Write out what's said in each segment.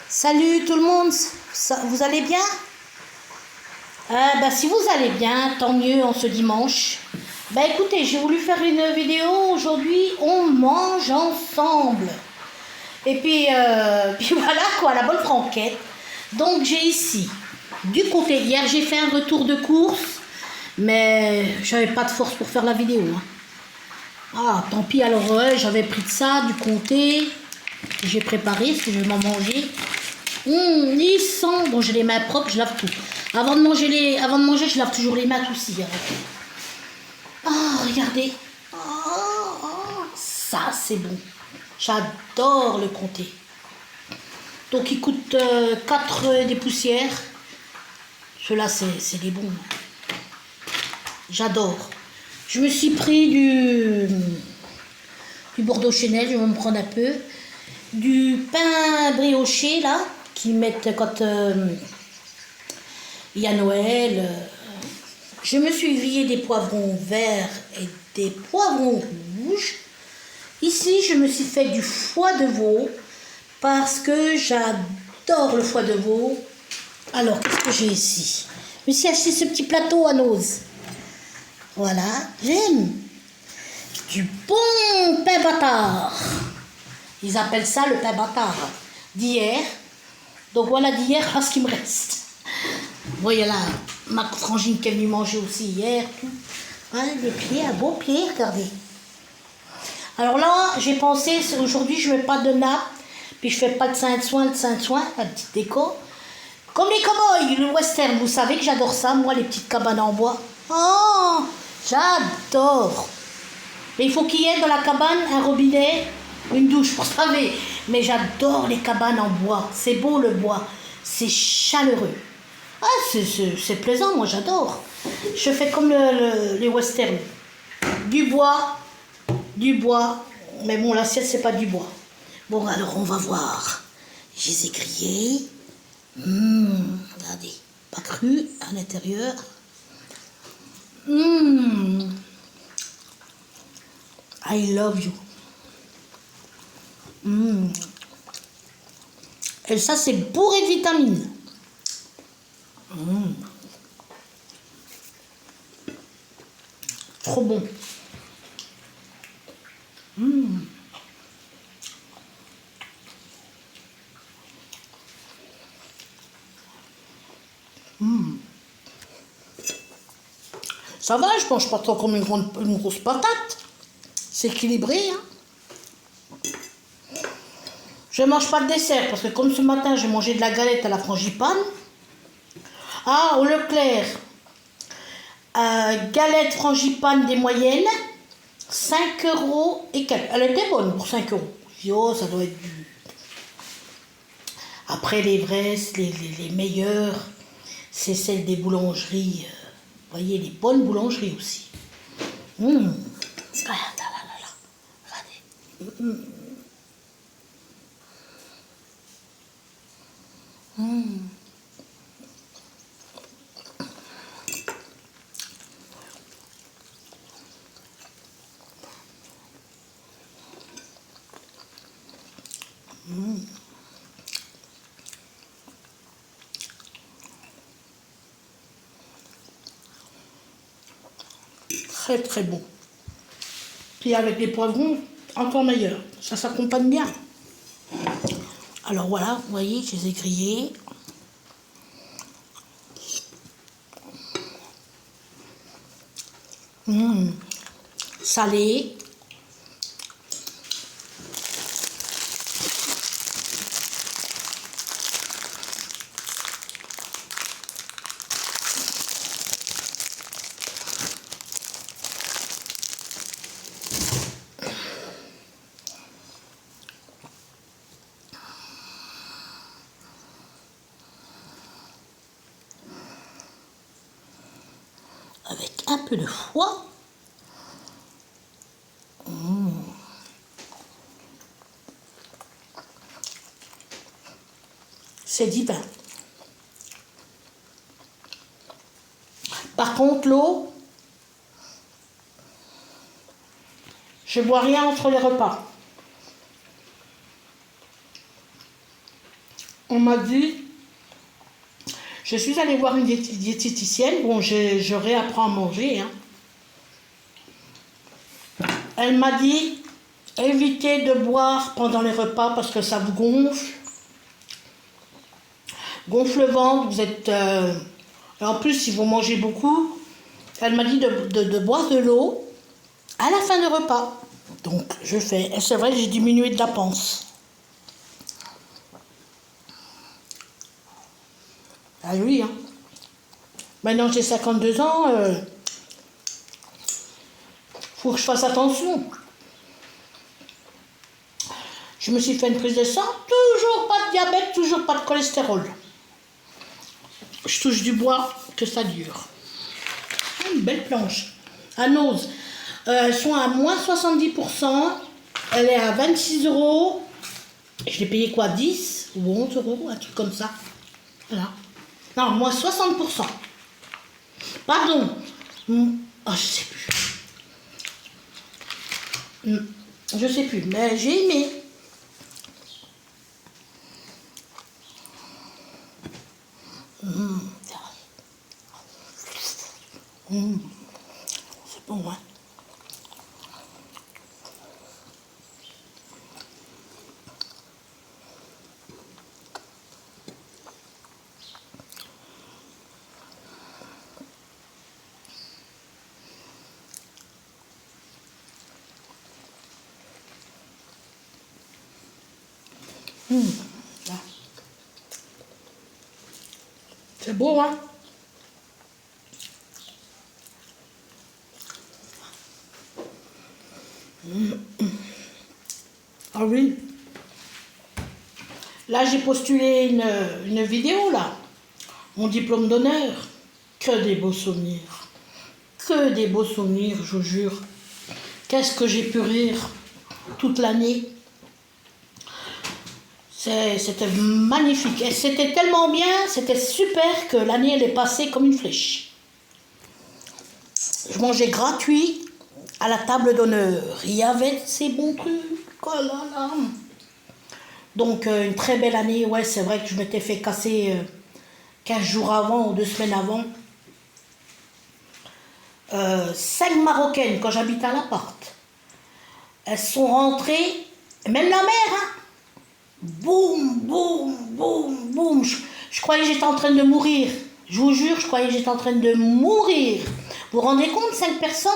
Salut tout le monde, vous allez bien? Si vous allez bien, tant mieux en ce dimanche. Écoutez, j'ai voulu faire une vidéo aujourd'hui, on mange ensemble. Et puis, puis voilà quoi, la bonne franquette. Donc j'ai ici du comté. Hier j'ai fait un retour de course, mais j'avais pas de force pour faire la vidéo. Ah, tant pis, alors j'avais pris de ça, du comté. J'ai préparé, ce que je vais m'en manger. Ils sont... Bon, j'ai les mains propres, je lave tout. Avant de manger, je lave toujours les mains aussi. Oh, regardez. Ça, c'est bon. J'adore le comté. Donc, il coûte 4 des poussières. Ceux-là, c'est des bons. J'adore. Je me suis pris du Bordeaux Chanel, je vais me prendre un peu. Du pain brioché, là, qu'ils mettent quand il y a Noël. Je me suis grillé des poivrons verts et des poivrons rouges. Ici, je me suis fait du foie de veau parce que j'adore le foie de veau. Alors, qu'est-ce que j'ai ici? Je me suis acheté ce petit plateau à Nose. Voilà, j'aime. Du bon pain bâtard. Ils appellent ça le pain bâtard d'hier. Donc voilà d'hier, là ce qui me reste. Vous voyez là, ma frangine qui est venue manger aussi hier. Voilà, des pieds, un beau pied, regardez. Alors là, j'ai pensé, aujourd'hui je ne mets pas de nappe, puis je ne fais pas de Saint-Ouen, la petite déco. Comme les cow-boys, le western, vous savez que j'adore ça, moi, les petites cabanes en bois. Oh, j'adore. Mais il faut qu'il y ait dans la cabane un robinet, une douche pour se laver. Mais j'adore les cabanes en bois. C'est beau le bois. C'est chaleureux. Ah, c'est plaisant, moi j'adore. Je fais comme les westerns. Du bois. Mais bon, l'assiette, c'est pas du bois. Bon, alors on va voir. Je les ai grillés. Regardez. Pas cru à l'intérieur. I love you. Et ça, c'est bourré de vitamines. Trop bon. Ça va, je mange pas trop comme une grosse patate. C'est équilibré, hein. Je ne mange pas de dessert parce que comme ce matin, j'ai mangé de la galette à la frangipane. Ah, au Leclerc, galette frangipane des moyennes, 5 € et quelques. Elle était bonne pour 5 €. Je dis, oh, ça doit être du... Après, les vraies, les meilleures, c'est celles des boulangeries. Vous voyez, les bonnes boulangeries aussi. Regardez. Très très bon. Puis avec les poivrons, encore meilleur. Ça s'accompagne bien. Alors voilà, vous voyez, je les ai grillés. Salé. Avec un peu de foie. C'est divin. Par contre, l'eau, je bois rien entre les repas. on m'a dit, je suis allée voir une diététicienne, bon, je réapprends à manger, hein. Elle m'a dit, évitez de boire pendant les repas parce que ça vous gonfle le ventre, vous êtes... et en plus, si vous mangez beaucoup, elle m'a dit de boire de l'eau à la fin du repas. Donc, je fais. Et c'est vrai, j'ai diminué de la panse. Ah oui, hein. Maintenant, j'ai 52 ans. Faut que je fasse attention. Je me suis fait une prise de sang. Toujours pas de diabète, toujours pas de cholestérol. Je touche du bois, que ça dure. Une belle planche. À Nose. Elles sont à moins 70%. Elle est à 26 €. Je l'ai payé quoi, 10 ou 11 €, un truc comme ça. Voilà. Non, moins 60%. Pardon. Oh, je sais plus. Je sais plus, mais j'ai aimé. C'est bon, hein. Là. C'est beau, hein. Ah oui. Là, j'ai postulé une vidéo, là. Mon diplôme d'honneur. Que des beaux souvenirs. Que des beaux souvenirs, je vous jure. Qu'est-ce que j'ai pu rire toute l'année. C'était magnifique. Et c'était tellement bien, c'était super que l'année, elle est passée comme une flèche. Je mangeais gratuit à la table d'honneur. Il y avait ces bons trucs. Oh là là. Donc, une très belle année. Ouais, c'est vrai que je m'étais fait casser 15 jours avant ou 2 semaines avant. 5 Marocaines, quand j'habitais à l'appart. Elles sont rentrées, même la mère, hein. Boum, boum, boum, boum. Je croyais que j'étais en train de mourir. Je vous jure, je croyais que j'étais en train de mourir. Vous vous rendez compte, 5 personnes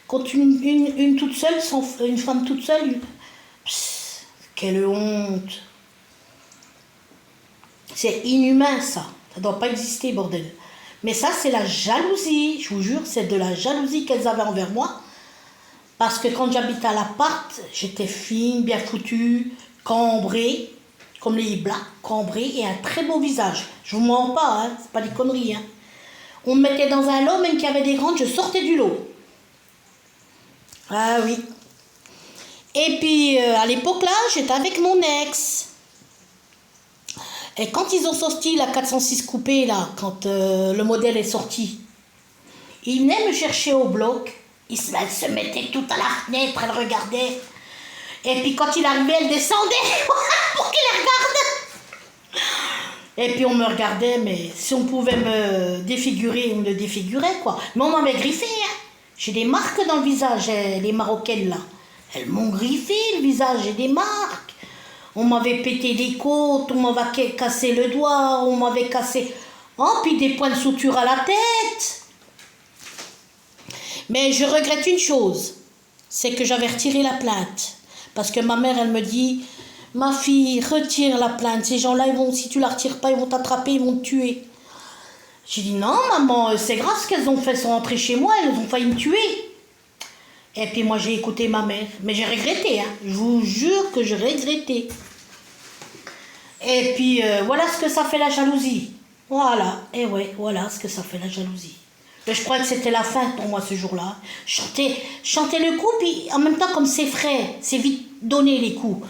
contre une toute seule, une femme toute seule. Psst, quelle honte. C'est inhumain, ça. Ça ne doit pas exister, bordel. Mais ça, c'est la jalousie. Je vous jure, c'est de la jalousie qu'elles avaient envers moi. Parce que quand j'habitais à l'appart, j'étais fine, bien foutue, cambrée, comme les blacks, cambrée, et un très beau visage. Je vous mens pas, hein, c'est pas des conneries. Hein. On me mettait dans un lot, même qu'il y avait des grandes, je sortais du lot. Ah oui. Et puis, à l'époque là, j'étais avec mon ex. Et quand ils ont sorti la 406 coupée, là, quand le modèle est sorti, il venait me chercher au bloc. Elle se mettait tout à la fenêtre, elle regardait. Et puis quand il arrivait, elle descendait pour qu'il la regarde. Et puis on me regardait, mais si on pouvait me défigurer, on me défigurait, quoi. Mais on m'avait griffé, hein. J'ai des marques dans le visage, les Marocaines, là. Elles m'ont griffé le visage, j'ai des marques. On m'avait pété les côtes, on m'avait cassé le doigt, on m'avait cassé... Oh, puis des points de suture à la tête. Mais je regrette une chose, c'est que j'avais retiré la plainte. Parce que ma mère, elle me dit, ma fille, retire la plainte. Ces gens-là, si tu la retires pas, ils vont t'attraper, ils vont te tuer. J'ai dit, non, maman, c'est grave ce qu'elles ont fait, elles sont rentrées chez moi, elles ont failli me tuer. Et puis moi, j'ai écouté ma mère. Mais j'ai regretté, hein. Je vous jure que j'ai regretté. Et puis, voilà ce que ça fait la jalousie. Voilà, et ouais, voilà ce que ça fait la jalousie. Mais je crois que c'était la fin pour moi ce jour-là. Chanter le coup, puis en même temps, comme c'est frais, c'est vite donné les coups.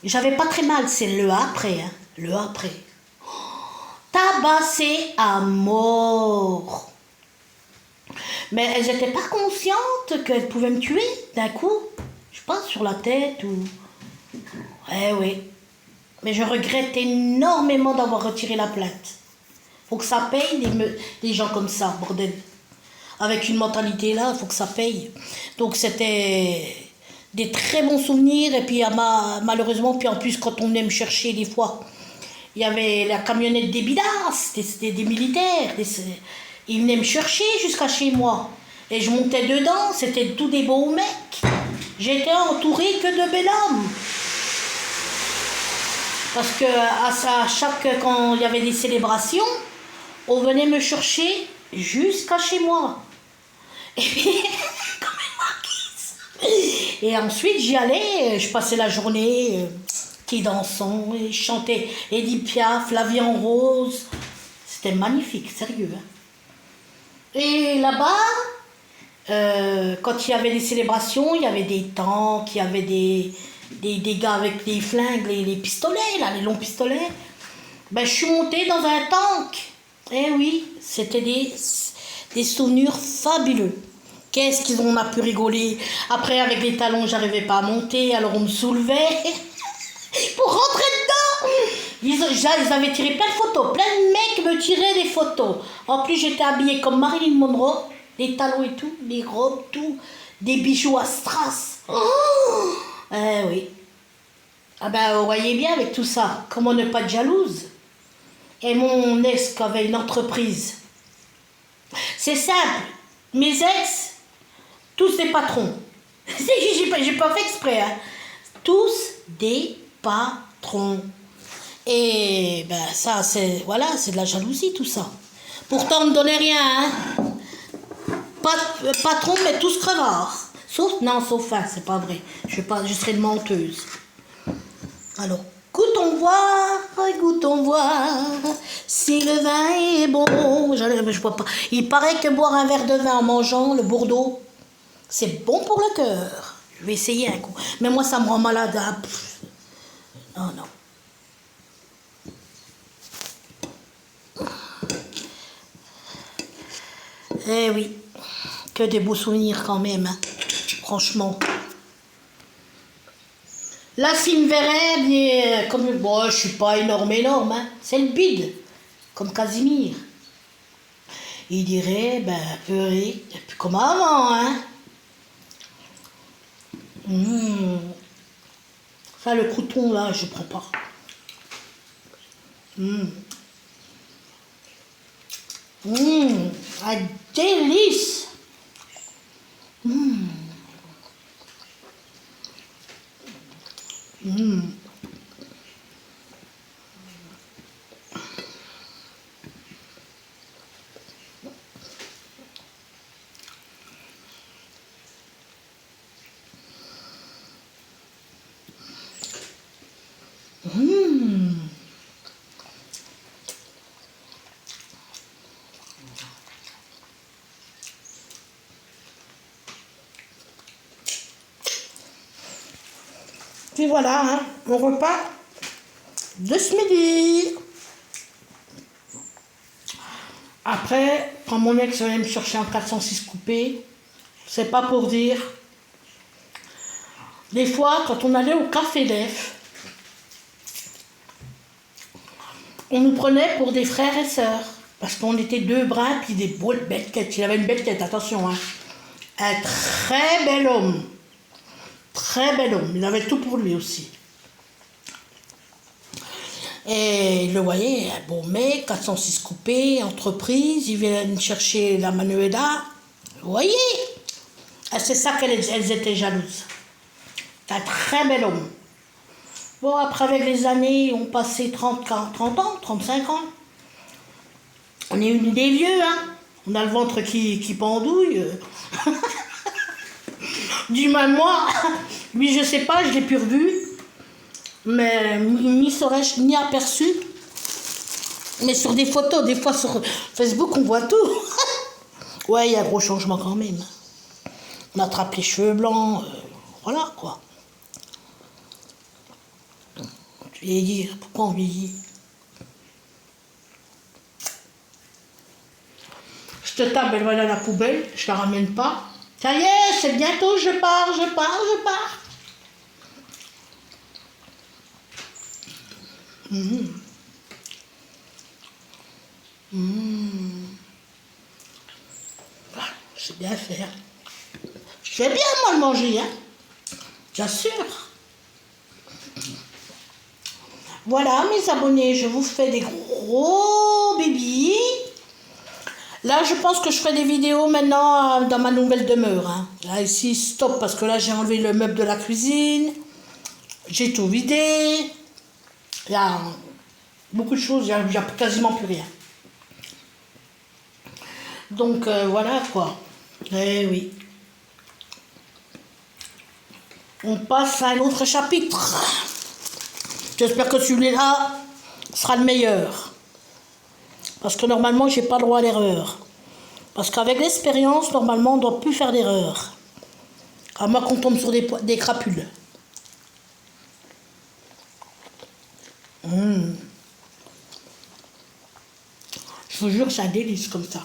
J'avais pas très mal, c'est le après, hein. Le après. Tabassé à mort. Mais elles n'étaient pas conscientes qu'elles pouvaient me tuer d'un coup. Je sais pas, sur la tête ou... Eh oui. Mais je regrette énormément d'avoir retiré la plainte. Faut que ça paye les gens comme ça, bordel. Avec une mentalité là, il faut que ça paye. Donc c'était des très bons souvenirs. Et puis malheureusement, puis en plus quand on venait me chercher des fois, il y avait la camionnette des bidas, c'était des militaires. Ils venaient me chercher jusqu'à chez moi. Et je montais dedans, c'était tous des beaux mecs. J'étais entourée que de bel hommes. Parce que quand il y avait des célébrations, on venait me chercher jusqu'à chez moi. Et puis, comme une marquise. Et ensuite, j'y allais, je passais la journée qui dansant, et je chantais Edith Piaf, La vie en rose. C'était magnifique, sérieux. Hein. Et là-bas, quand il y avait des célébrations, il y avait des tanks, il y avait des gars avec des flingues, les pistolets, là, les longs pistolets. Ben, je suis montée dans un tank. Eh oui, c'était des souvenirs fabuleux. Qu'est-ce qu'on a pu rigoler. Après, avec les talons, j'arrivais pas à monter, alors on me soulevait pour rentrer dedans. Ils avaient tiré plein de photos. Plein de mecs me tiraient des photos. En plus, j'étais habillée comme Marilyn Monroe. Les talons et tout, les robes, tout. Des bijoux à strass. Oh, oui. Ah ben, vous voyez bien avec tout ça, comment ne pas être jalouse. Et mon ex qui avait une entreprise. C'est simple. Mes ex, tous des patrons. J'ai pas fait exprès. Hein. Tous des patrons. Et ben ça, c'est de la jalousie tout ça. Pourtant, on ne me donnait rien. Hein. Patron, mais tous crevards. Sauf un, c'est pas vrai. Je serais une menteuse. Alors, goûtons voir si le vin est bon. Je vois pas. Il paraît que boire un verre de vin en mangeant le Bordeaux, c'est bon pour le cœur. Je vais essayer un coup. Mais moi, ça me rend malade. Hein. Non, non. Eh oui, que des beaux souvenirs quand même, hein. Franchement. Là, s'il me verrait, bien, comme bon, je suis pas énorme, hein. C'est le bide, comme Casimir. Il dirait, ben, purée, comme avant, hein. Ça, le crouton, là, je prends pas. Un délice. Puis voilà, hein, mon repas de ce midi. Après, quand mon ex venait me chercher un 406 coupé, c'est pas pour dire. Des fois, quand on allait au Café Def, on nous prenait pour des frères et sœurs. Parce qu'on était deux brins, puis des belles têtes. Il avait une belle tête, attention. Hein. Un très bel homme. Très bel homme. Il avait tout pour lui aussi. Et le voyez, un beau mec, 406 coupé, entreprise, ils viennent chercher la Manuela. Vous voyez? C'est ça qu'elles étaient jalouses. Un très bel homme. Bon, après, avec les années, on passait 30 ans, 35 ans. On est une des vieux, hein. On a le ventre qui pendouille. Du même moi. Lui, je sais pas, je l'ai plus revu. Mais ni serais-je ni aperçu. Mais sur des photos, des fois sur Facebook, on voit tout. Ouais, il y a un gros changement quand même. On attrape les cheveux blancs. Voilà, quoi. Tu vieillis. Pourquoi on vieillit? Cette table, elle va aller à la poubelle. Je la ramène pas. Ça y est, c'est bientôt, je pars. Ah, je sais bien faire. Je fais bien, moi, le manger, hein. Bien sûr. Voilà, mes abonnés, je vous fais des gros bibis. Là, je pense que je ferai des vidéos maintenant dans ma nouvelle demeure. Hein. Là, ici, stop, parce que là, j'ai enlevé le meuble de la cuisine. J'ai tout vidé. Il y a beaucoup de choses, il n'y a quasiment plus rien. Donc, voilà, quoi. Eh oui. On passe à un autre chapitre. J'espère que celui-là sera le meilleur. Parce que normalement, j'ai pas le droit à l'erreur. Parce qu'avec l'expérience, normalement, on ne doit plus faire d'erreur. À moins qu'on tombe sur des crapules. Je vous jure, c'est un délice comme ça.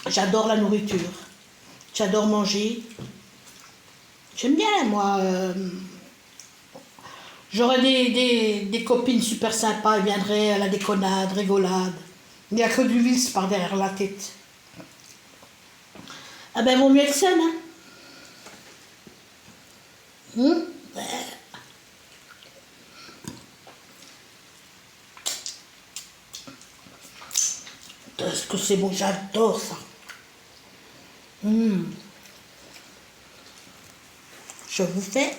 J'adore la nourriture. J'adore manger. J'aime bien, moi. J'aurais des copines super sympas, elles viendraient à la déconnade, rigolade. Il n'y a que du vice par derrière la tête. Ah ben, vaut mieux être seul, hein. Est-ce que c'est bon? J'adore ça. Je vous fais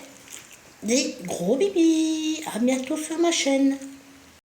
des gros bibis. À bientôt sur ma chaîne.